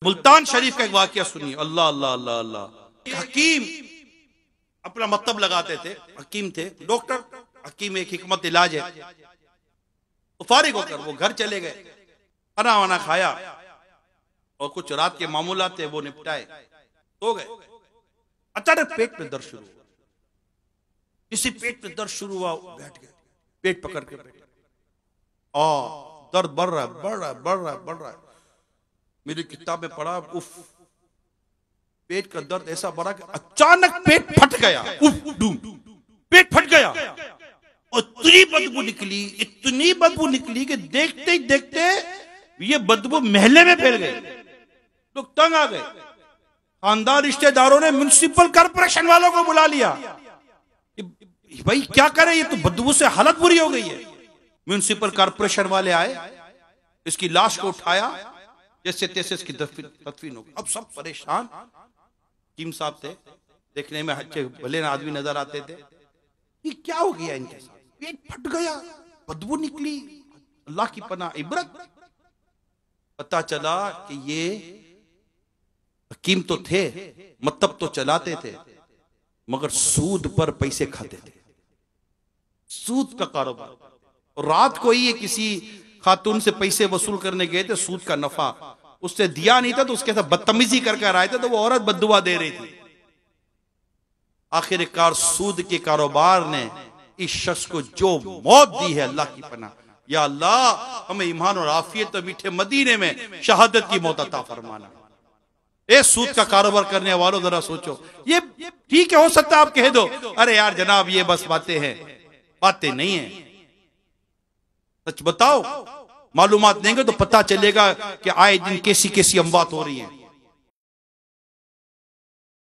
मुल्तान शरीफ का एक वाकया सुनिए। अल्लाह अल्लाह अल्लाह अल्लाह। हकीम अपना मतलब लगाते थे, हकीम थे, डॉक्टर हकीम, एक हिकमत इलाज है। तो फारिग होकर वो घर चले गए, खाना वाना खाया और कुछ रात के मामूलात थे वो निपटाए, सो गए। अचानक पेट में दर्द शुरू हुआ। किसी पेट में दर्द शुरू हुआ, बैठ गए, पेट पकड़ के बैठे। दर्द बढ़ रहा है, बढ़ रहा है, बढ़ रहा है, बढ़ रहा है। मेरी किताब में पढ़ा, उफ, पेट का दर्द ऐसा बढ़ा कि अचानक पेट फट गया। उफ, डूम, पेट फट गया और इतनी बदबू निकली, इतनी बदबू निकली कि देखते ही देखते ये बदबू महल्ले में फैल गई। लोग तंग आ गए। खानदान रिश्तेदारों ने म्युनिसिपल कॉर्पोरेशन वालों को बुला लिया। भाई क्या करें, ये तो बदबू से हालत बुरी हो गई है। म्युनिसिपल कॉर्पोरेशन वाले आए, इसकी लाश को उठाया, जैसे तैसे इसकी तदफीन हो गई। अब सब परेशान। हकीम साहब थे, देखने में अच्छे भले आदमी नजर आते थे। ये क्या हो गया इनके साथ? पेट फट गया, बदबू निकली, अल्लाह की पनाह, इबरत। पता चला कि ये हकीम तो थे, मतलब तो चलाते थे, मगर सूद पर पैसे खाते थे, सूद का कारोबार। और रात को ही ये किसी खातून से पैसे वसूल करने गए थे, सूद का नफा उससे दिया नहीं था तो उसके साथ बदतमीजी करके आए थे, तो वो औरत बद्दुआ दे रही थी। आखिरकार सूद के कारोबार ने इस शख्स को जो मौत दी है, अल्लाह की पनाह, या अल्लाह हमें ईमान और आफियत और मीठे मदीने में शहादत की मौत अता फरमाना। ए सूद का कारोबार करने वालों जरा सोचो। ये ठीक है, हो सकता है आप कह दो अरे यार जनाब ये बस बातें हैं, बातें नहीं है। सच बताओ, मालूमात देंगे तो पता चलेगा कि आए दिन कैसी कैसी अमवात हो रही हैं।